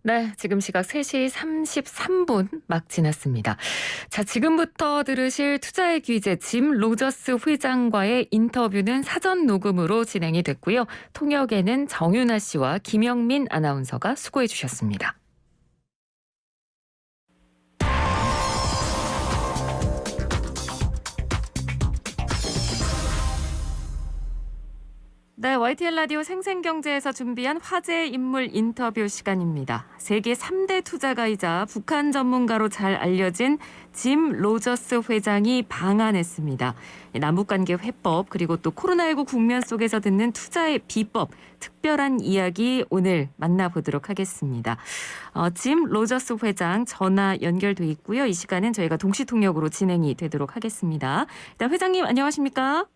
네, 지금 시각 3시 33분 막 지났습니다. 자, 지금부터 들으실 투자의 귀재 짐 로저스 회장과의 인터뷰는 사전 녹음으로 진행이 됐고요. 통역에는 정윤아 씨와 김영민 아나운서가 수고해 주셨습니다. 네, YTN 라디오 생생경제에서 준비한 화제 인물 인터뷰 시간입니다. 세계 3대 투자가이자 북한 전문가로 잘 알려진 짐 로저스 회장이 방한했습니다. 남북관계 회법 그리고 또 코로나19 국면 속에서 듣는 투자의 비법, 특별한 이야기 오늘 만나보도록 하겠습니다. 짐 로저스 회장 전화 연결돼 있고요. 이 시간은 저희가 동시통역으로 진행이 되도록 하겠습니다. 일단 회장님 안녕하십니까?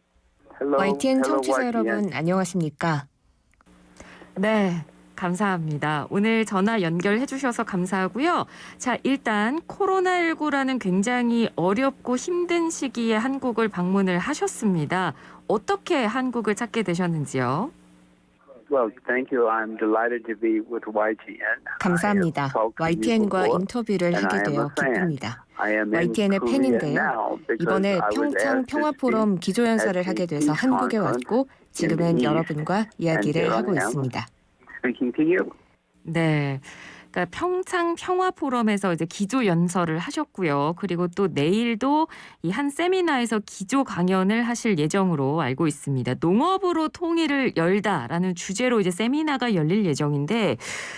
YTN 청취자 여러분 안녕하십니까? 네, 감사합니다. 오늘 전화 연결해 주셔서 감사하고요. 자, 일단 코로나19라는 굉장히 어렵고 힘든 시기에 한국을 방문을 하셨습니다. 어떻게 한국을 찾게 되셨는지요? 감사합니다. YTN과 인터뷰를 하게 되어 기쁩니다. YTN의 팬인데요. 이번에 평창 평화포럼 기조연설을 하게 돼서 한국에 왔고 지금은 여러분과 이야기를 하고 있습니다. 네. 그러니까 평창 평화포럼에서 이제 기조 연설을 하셨고요. 그리고 또 내일도 이 한 세미나에서 기조 강연을 하실 예정으로 알고 있습니다. 농업으로 통일을 열다라는 주제로 이제 세미나가 열릴 예정인데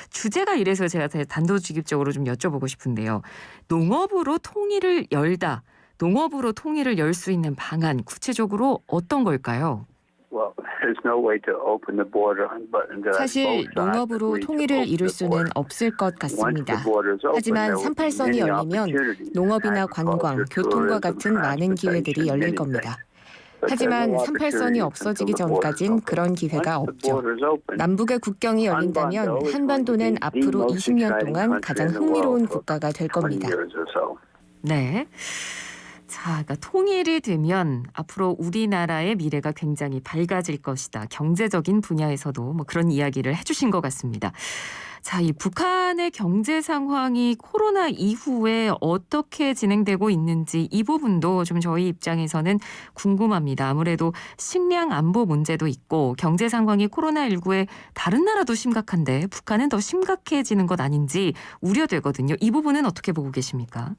주제가 이래서 제가 단도직입적으로 좀 여쭤보고 싶은데요. 농업으로 통일을 열다. 농업으로 통일을 열 수 있는 방안 구체적으로 어떤 걸까요? 사실 농업으로 통일을 이룰 수는 없을 것 같습니다. 하지만 38선이 열리면 농업이나 관광, 교통과 같은 많은 기회들이 열릴 겁니다. 하지만 38선이 없어지기 전까진 그런 기회가 없죠. 남북의 국경이 열린다면 한반도는 앞으로 20년 동안 가장 흥미로운 국가가 될 겁니다. 네. 자, 그러니까 통일이 되면 앞으로 우리나라의 미래가 굉장히 밝아질 것이다. 경제적인 분야에서도 뭐 그런 이야기를 해주신 것 같습니다. 자, 이 북한의 경제 상황이 코로나 이후에 어떻게 진행되고 있는지 이 부분도 좀 저희 입장에서는 궁금합니다. 아무래도 식량 안보 문제도 있고 경제 상황이 코로나19에 다른 나라도 심각한데 북한은 더 심각해지는 것 아닌지 우려되거든요. 이 부분은 어떻게 보고 계십니까?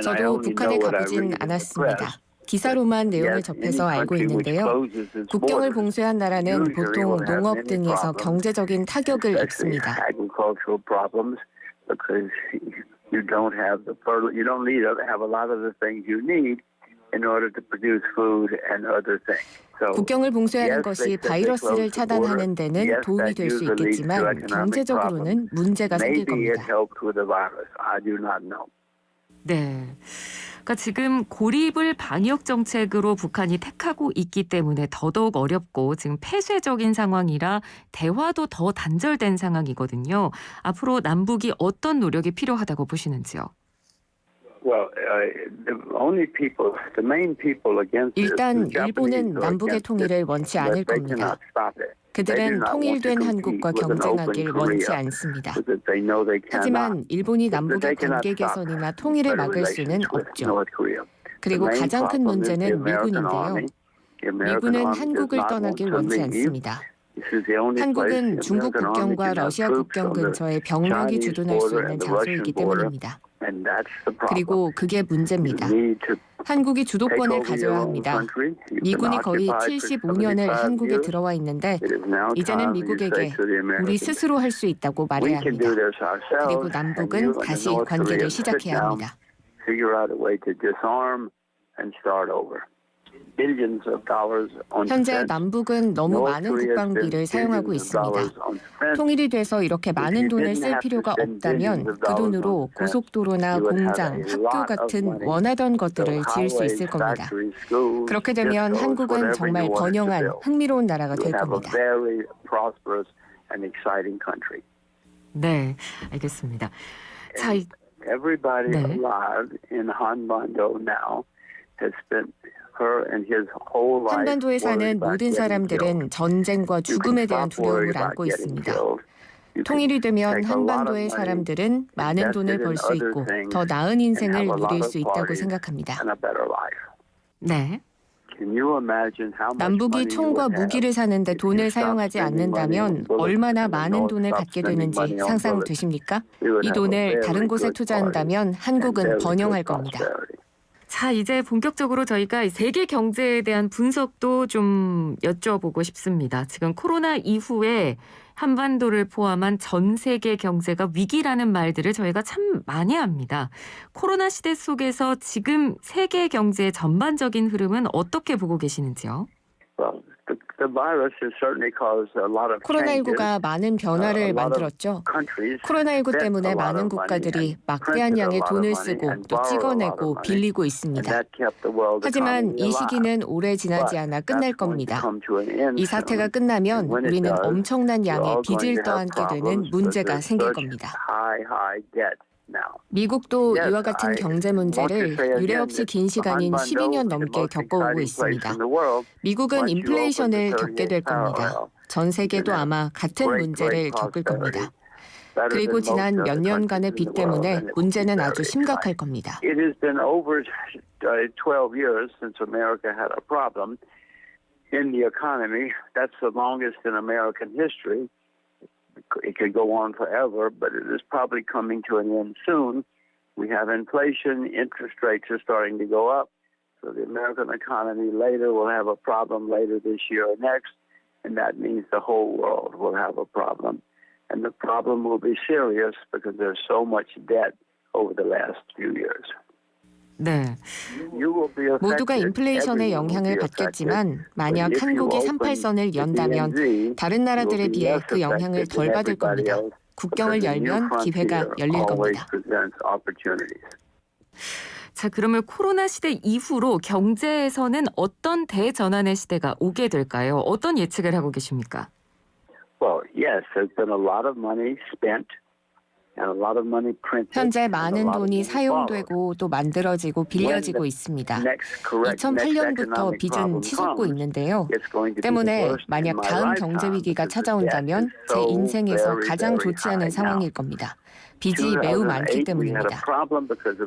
저도 북한에 가보진 않았습니다. 기사로만 내용을 접해서 알고 있는데요. 국경을 봉쇄한 나라는 보통 농업 등에서 경제적인 타격을 입습니다. 국경을 봉쇄하는 것이 바이러스를 차단하는 데는 도움이 될 수 있겠지만 경제적으로는 문제가 생길 겁니다. 네. 그러니까 지금 고립을 방역 정책으로 북한이 택하고 있기 때문에 더더욱 어렵고 지금 폐쇄적인 상황이라 대화도 더 단절된 상황이거든요. 앞으로 남북이 어떤 노력이 필요하다고 보시는지요? 일단 일본은 남북의 통일을 원치 않을 겁니다. 그들은 통일된 한국과 경쟁하길 원치 않습니다. 하지만 일본이 남북의 관계 개선이나 통일을 막을 수는 없죠. 그리고 가장 큰 문제는 미군인데요. 미군은 한국을 떠나길 원치 않습니다. 한국은 중국 국경과 러시아 국경 근처에 병력이 주둔할 수 있는 장소이기 때문입니다. 그리고 그게 문제입니다. 한국이 주도권을 가져야 합니다. 미군이 거의 75년을 한국에 들어와 있는데 이제는 미국에게 우리 스스로 할 수 있다고 말해야 합니다. 그리고 남북은 다시 관계를 시작해야 합니다. 현재 남북은 너무 많은 국방비를 사용하고 있습니다. 통일이 돼서 이렇게 많은 돈을 쓸 필요가 없다면 그 돈으로 고속도로나 공장, 학교 같은 원하던 것들을 지을 수 있을 겁니다. 그렇게 되면 한국은 정말 번영한 흥미로운 나라가 될 겁니다. 네, 알겠습니다. 자, Everybody 네. alive in Hanbando now has spent 한반도에 사는 모든 사람들은 전쟁과 죽음에 대한 두려움을 안고 있습니다. 통일이 되면 한반도의 사람들은 많은 돈을 벌 수 있고 더 나은 인생을 누릴 수 있다고 생각합니다. 네. 남북이 총과 무기를 사는데 돈을 사용하지 않는다면 얼마나 많은 돈을 갖게 되는지 상상되십니까? 이 돈을 다른 곳에 투자한다면 한국은 번영할 겁니다. 자, 이제 본격적으로 저희가 세계 경제에 대한 분석도 좀 여쭤보고 싶습니다. 지금 코로나 이후에 한반도를 포함한 전 세계 경제가 위기라는 말들을 저희가 참 많이 합니다. 코로나 시대 속에서 지금 세계 경제의 전반적인 흐름은 어떻게 보고 계시는지요? 코로나19가 많은 변화를 만들었죠. 코로나19 때문에 많은 국가들이 막대한 양의 돈을 쓰고 또 찍어내고 빌리고 있습니다. 하지만 이 시기는 오래 지나지 않아 끝날 겁니다. 이 사태가 끝나면 우리는 엄청난 양의 빚을 떠안게 되는 문제가 생길 겁니다. 미국도 이와 같은 경제 문제를 유례 없이 긴 시간인 12년 넘게 겪어오고 있습니다. 미국은 인플레이션을 겪게 될 겁니다. 전 세계도 아마 같은 문제를 겪을 겁니다. 그리고 지난 몇 년간의 빚 때문에 문제는 아주 심각할 겁니다. It has been over 12 years since America had a problem in the economy. That's the longest in American history. It could go on forever, but it is probably coming to an end soon. We have inflation, interest rates are starting to go up, so the American economy later will have a problem later this year or next, and that means the whole world will have a problem. And the problem will be serious because there's so much debt over the last few years. 네. 모두가 인플레이션의 영향을 받겠지만 만약 한국이 38선을 연다면 다른 나라들에 비해 그 영향을 덜 받을 겁니다. 국경을 열면 기회가 열릴 겁니다. 자, 그러면 코로나 시대 이후로 경제에서는 어떤 대전환의 시대가 오게 될까요? 어떤 예측을 하고 계십니까? Well, yes, there's been a lot of money spent. 현재 많은 돈이 사용되고 또 만들어지고 빌려지고 있습니다. 2008년부터 빚은 치솟고 있는데요. 때문에 만약 다음 경제 위기가 찾아온다면 제 인생에서 가장 좋지 않은 상황일 겁니다. 빚이 매우 많기 때문입니다.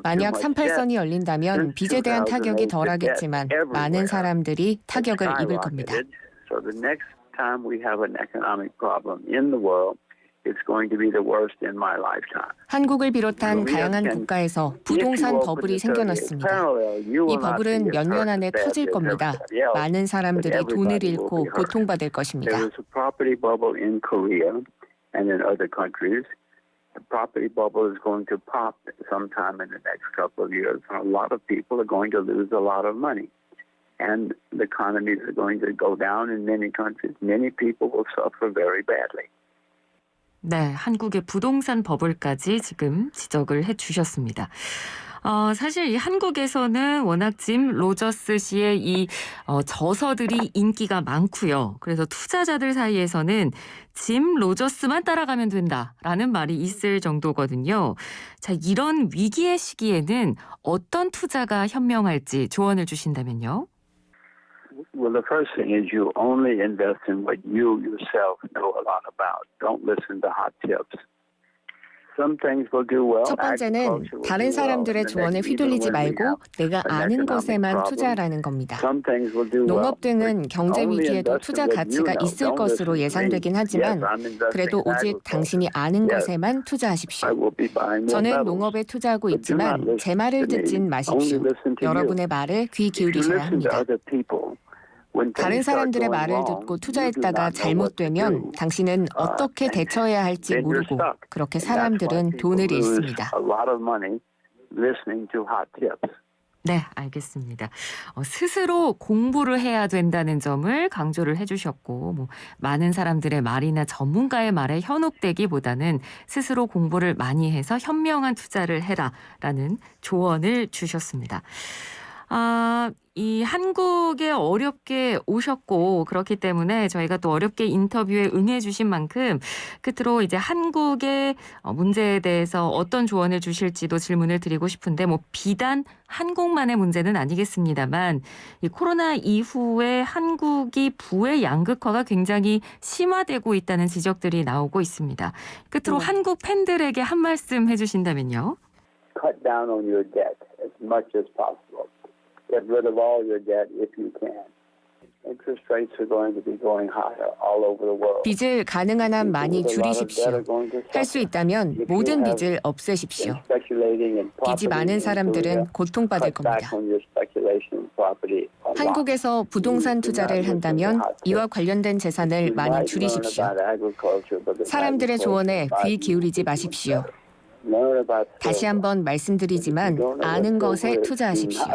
만약 38선이 열린다면 빚에 대한 타격이 덜하겠지만 많은 사람들이 타격을 입을 겁니다. It's going to be the worst in my lifetime. 한국을 비롯한 다양한 국가에서 부동산 버블이 생겨났습니다. 이 버블은 몇 년 안에 터질 겁니다. 많은 사람들이 돈을 잃고 고통받을 것입니다. There is a property bubble in Korea and in other countries. The property bubble is going to pop sometime in the next couple of years. A lot of people are going to lose a lot of money. And the economies are going to go down in many countries. Many people will suffer very badly. 네, 한국의 부동산 버블까지 지금 지적을 해주셨습니다. 사실 이 한국에서는 워낙 짐 로저스 씨의 이 저서들이 인기가 많고요. 그래서 투자자들 사이에서는 짐 로저스만 따라가면 된다라는 말이 있을 정도거든요. 자, 이런 위기의 시기에는 어떤 투자가 현명할지 조언을 주신다면요. Well, the first thing is you only invest in what you yourself know a lot about. Don't listen to hot tips. Some things will do well. 첫 번째는 다른 사람들의 조언에 휘둘리지 말고 내가 아는 것에만 투자하라는 겁니다. 농업 등은 경제 위기에도 투자 가치가 있을 것으로 예상되긴 하지만 그래도 오직 당신이 아는 것에만 투자하십시오. 저는 농업에 투자하고 있지만 제 말을 듣진 마십시오. 여러분의 말에 귀 기울이셔야 합니다. 다른 사람들의 말을 듣고 투자했다가 잘못되면 당신은 어떻게 대처해야 할지 모르고 그렇게 사람들은 돈을 잃습니다. 네, 알겠습니다. 스스로 공부를 해야 된다는 점을 강조를 해주셨고 많은 사람들의 말이나 전문가의 말에 현혹되기보다는 스스로 공부를 많이 해서 현명한 투자를 해라라는 조언을 주셨습니다. 이 한국에 어렵게 오셨고 그렇기 때문에 저희가 또 어렵게 인터뷰에 응해 주신 만큼 끝으로 이제 한국의 문제에 대해서 어떤 조언을 주실지도 질문을 드리고 싶은데 뭐 비단 한국만의 문제는 아니겠습니다만 이 코로나 이후에 한국이 부의 양극화가 굉장히 심화되고 있다는 지적들이 나오고 있습니다. 끝으로 한국 팬들에게 한 말씀 해주신다면요. Cut down on your debt as much as possible. Get rid of all your debt if you can. Interest rates are going to be going higher all over the world. 빚을 가능한 한 많이 줄이십시오. 할 수 있다면 모든 빚을 없애십시오. 빚이 많은 사람들은 고통받을 겁니다. 한국에서 부동산 투자를 한다면 이와 관련된 재산을 많이 줄이십시오. 사람들의 조언에 귀 기울이지 마십시오. 다시 한번 말씀드리지만 아는 것에 투자하십시오.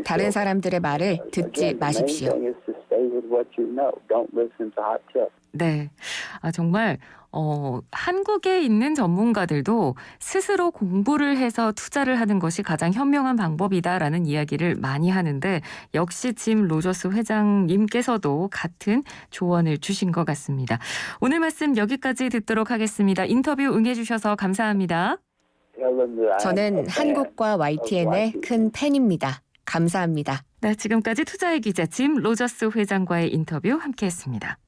다른 사람들의 말을 듣지 마십시오. 네, 정말 한국에 있는 전문가들도 스스로 공부를 해서 투자를 하는 것이 가장 현명한 방법이다라는 이야기를 많이 하는데 역시 짐 로저스 회장님께서도 같은 조언을 주신 것 같습니다. 오늘 말씀 여기까지 듣도록 하겠습니다. 인터뷰 응해주셔서 감사합니다. 저는 한국과 YTN의 큰 팬입니다. 감사합니다. 네, 지금까지 투자의 기자 짐 로저스 회장과의 인터뷰 함께했습니다.